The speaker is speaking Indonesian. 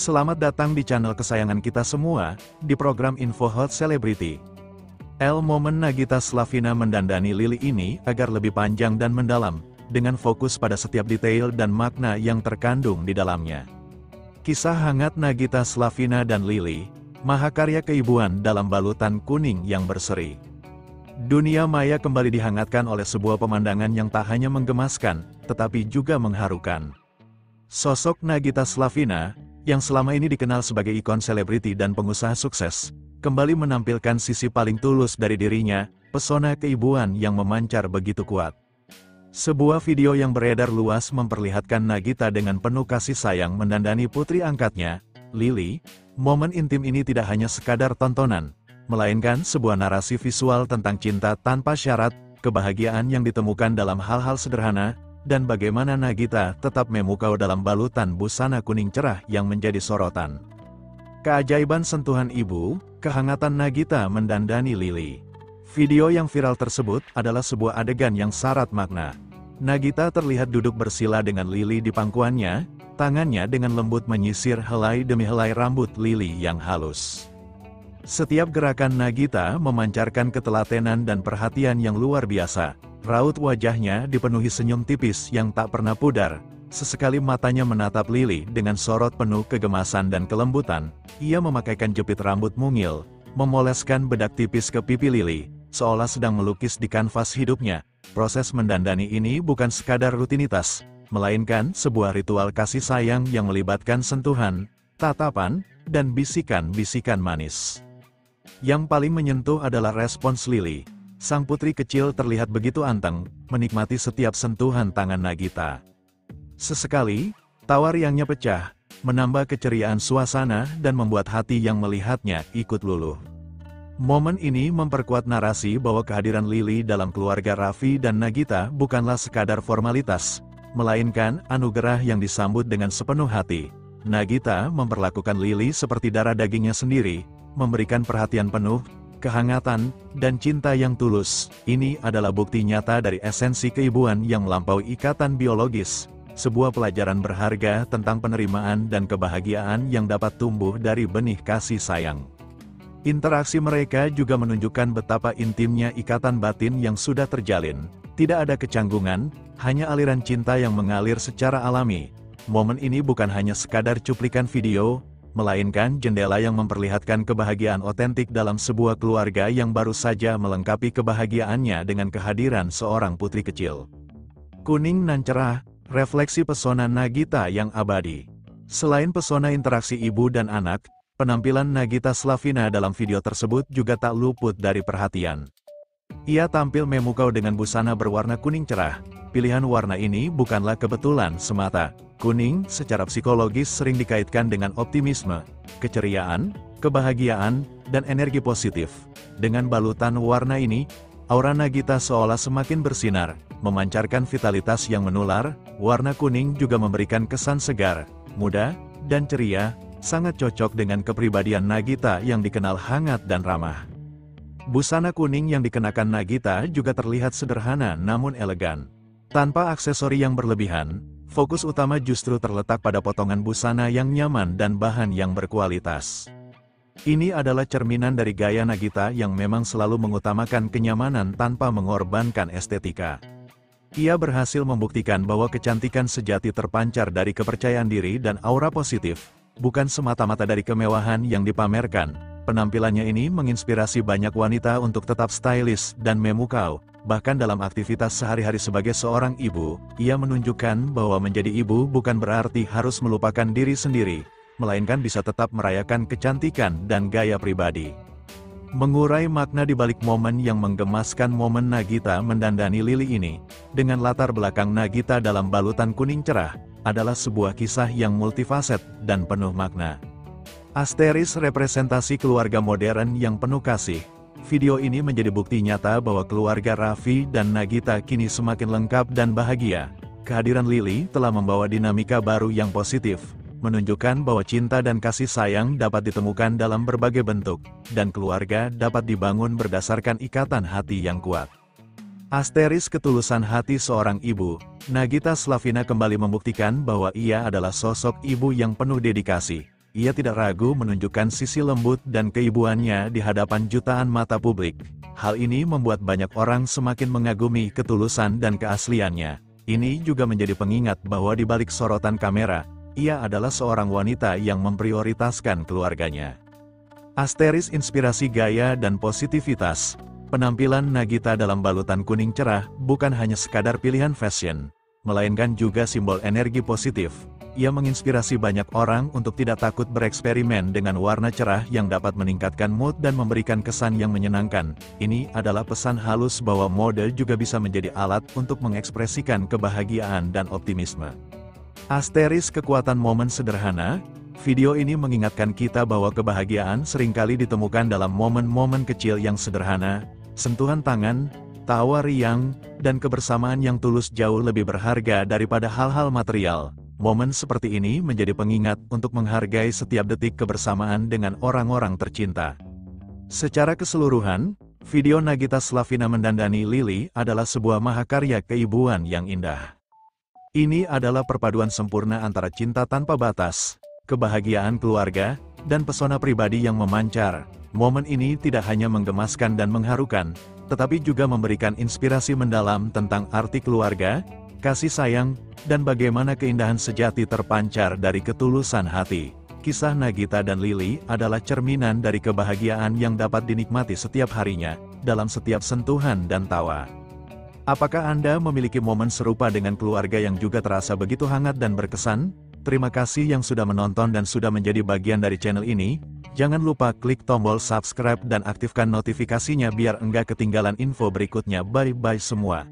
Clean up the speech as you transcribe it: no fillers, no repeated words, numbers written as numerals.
Selamat datang di channel kesayangan kita semua, di program Info Hot Celebrity. Momen Nagita Slavina mendandani Lily ini agar lebih panjang dan mendalam, dengan fokus pada setiap detail dan makna yang terkandung di dalamnya. Kisah hangat Nagita Slavina dan Lily, mahakarya keibuan dalam balutan kuning yang berseri. Dunia maya kembali dihangatkan oleh sebuah pemandangan yang tak hanya menggemaskan, tetapi juga mengharukan. Sosok Nagita Slavina, yang selama ini dikenal sebagai ikon selebriti dan pengusaha sukses, kembali menampilkan sisi paling tulus dari dirinya, pesona keibuan yang memancar begitu kuat. Sebuah video yang beredar luas memperlihatkan Nagita dengan penuh kasih sayang mendandani putri angkatnya, Lily. Momen intim ini tidak hanya sekadar tontonan, melainkan sebuah narasi visual tentang cinta tanpa syarat, kebahagiaan yang ditemukan dalam hal-hal sederhana, dan bagaimana Nagita tetap memukau dalam balutan busana kuning cerah yang menjadi sorotan. Keajaiban sentuhan ibu, kehangatan Nagita mendandani Lily. Video yang viral tersebut adalah sebuah adegan yang syarat makna. Nagita terlihat duduk bersila dengan Lily di pangkuannya, tangannya dengan lembut menyisir helai demi helai rambut Lily yang halus. Setiap gerakan Nagita memancarkan ketelatenan dan perhatian yang luar biasa. Raut wajahnya dipenuhi senyum tipis yang tak pernah pudar. Sesekali matanya menatap Lily dengan sorot penuh kegemasan dan kelembutan. Ia memakaikan jepit rambut mungil, memoleskan bedak tipis ke pipi Lily, seolah sedang melukis di kanvas hidupnya. Proses mendandani ini bukan sekadar rutinitas, melainkan sebuah ritual kasih sayang yang melibatkan sentuhan, tatapan, dan bisikan-bisikan manis. Yang paling menyentuh adalah respons Lily. Sang putri kecil terlihat begitu anteng, menikmati setiap sentuhan tangan Nagita. Sesekali, tawa riangnya pecah, menambah keceriaan suasana dan membuat hati yang melihatnya ikut luluh. Momen ini memperkuat narasi bahwa kehadiran Lily dalam keluarga Raffi dan Nagita bukanlah sekadar formalitas, melainkan anugerah yang disambut dengan sepenuh hati. Nagita memperlakukan Lily seperti darah dagingnya sendiri, memberikan perhatian penuh, kehangatan, dan cinta yang tulus. Ini adalah bukti nyata dari esensi keibuan yang melampaui ikatan biologis, sebuah pelajaran berharga tentang penerimaan dan kebahagiaan yang dapat tumbuh dari benih kasih sayang. Interaksi mereka juga menunjukkan betapa intimnya ikatan batin yang sudah terjalin. Tidak ada kecanggungan, hanya aliran cinta yang mengalir secara alami. Momen ini bukan hanya sekadar cuplikan video, melainkan jendela yang memperlihatkan kebahagiaan otentik dalam sebuah keluarga yang baru saja melengkapi kebahagiaannya dengan kehadiran seorang putri kecil. Kuning nan cerah, refleksi pesona Nagita yang abadi. Selain pesona interaksi ibu dan anak, penampilan Nagita Slavina dalam video tersebut juga tak luput dari perhatian. Ia tampil memukau dengan busana berwarna kuning cerah. Pilihan warna ini bukanlah kebetulan semata. Kuning secara psikologis sering dikaitkan dengan optimisme, keceriaan, kebahagiaan, dan energi positif. Dengan balutan warna ini, aura Nagita seolah semakin bersinar, memancarkan vitalitas yang menular. Warna kuning juga memberikan kesan segar, muda, dan ceria, sangat cocok dengan kepribadian Nagita yang dikenal hangat dan ramah. Busana kuning yang dikenakan Nagita juga terlihat sederhana namun elegan. Tanpa aksesori yang berlebihan, fokus utama justru terletak pada potongan busana yang nyaman dan bahan yang berkualitas. Ini adalah cerminan dari gaya Nagita yang memang selalu mengutamakan kenyamanan tanpa mengorbankan estetika. Ia berhasil membuktikan bahwa kecantikan sejati terpancar dari kepercayaan diri dan aura positif, bukan semata-mata dari kemewahan yang dipamerkan. Penampilannya ini menginspirasi banyak wanita untuk tetap stylish dan memukau. Bahkan dalam aktivitas sehari-hari sebagai seorang ibu, ia menunjukkan bahwa menjadi ibu bukan berarti harus melupakan diri sendiri, melainkan bisa tetap merayakan kecantikan dan gaya pribadi. Mengurai makna di balik momen yang menggemaskan, momen Nagita mendandani Lily ini, dengan latar belakang Nagita dalam balutan kuning cerah, adalah sebuah kisah yang multifaset dan penuh makna. Asteris representasi keluarga modern yang penuh kasih. Video ini menjadi bukti nyata bahwa keluarga Raffi dan Nagita kini semakin lengkap dan bahagia. Kehadiran Lily telah membawa dinamika baru yang positif, menunjukkan bahwa cinta dan kasih sayang dapat ditemukan dalam berbagai bentuk, dan keluarga dapat dibangun berdasarkan ikatan hati yang kuat. Asteris ketulusan hati seorang ibu, Nagita Slavina kembali membuktikan bahwa ia adalah sosok ibu yang penuh dedikasi. ia tidak ragu menunjukkan sisi lembut dan keibuannya di hadapan jutaan mata publik. Hal ini membuat banyak orang semakin mengagumi ketulusan dan keasliannya. Ini juga menjadi pengingat bahwa di balik sorotan kamera, ia adalah seorang wanita yang memprioritaskan keluarganya. Asteris inspirasi gaya dan positivitas. Penampilan Nagita dalam balutan kuning cerah bukan hanya sekadar pilihan fashion, melainkan juga simbol energi positif. Ia menginspirasi banyak orang untuk tidak takut bereksperimen dengan warna cerah yang dapat meningkatkan mood dan memberikan kesan yang menyenangkan. Ini adalah pesan halus bahwa mode juga bisa menjadi alat untuk mengekspresikan kebahagiaan dan optimisme. Asteris kekuatan momen sederhana. Video ini mengingatkan kita bahwa kebahagiaan seringkali ditemukan dalam momen-momen kecil yang sederhana, sentuhan tangan, tawa riang, dan kebersamaan yang tulus jauh lebih berharga daripada hal-hal material. Momen seperti ini menjadi pengingat untuk menghargai setiap detik kebersamaan dengan orang-orang tercinta. Secara keseluruhan, video Nagita Slavina mendandani Lily adalah sebuah mahakarya keibuan yang indah. Ini adalah perpaduan sempurna antara cinta tanpa batas, kebahagiaan keluarga, dan pesona pribadi yang memancar. Momen ini tidak hanya menggemaskan dan mengharukan, tetapi juga memberikan inspirasi mendalam tentang arti keluarga, kasih sayang, dan bagaimana keindahan sejati terpancar dari ketulusan hati. Kisah Nagita dan Lily adalah cerminan dari kebahagiaan yang dapat dinikmati setiap harinya, dalam setiap sentuhan dan tawa. Apakah Anda memiliki momen serupa dengan keluarga yang juga terasa begitu hangat dan berkesan? Terima kasih yang sudah menonton dan sudah menjadi bagian dari channel ini. Jangan lupa klik tombol subscribe dan aktifkan notifikasinya biar enggak ketinggalan info berikutnya. Bye-bye semua.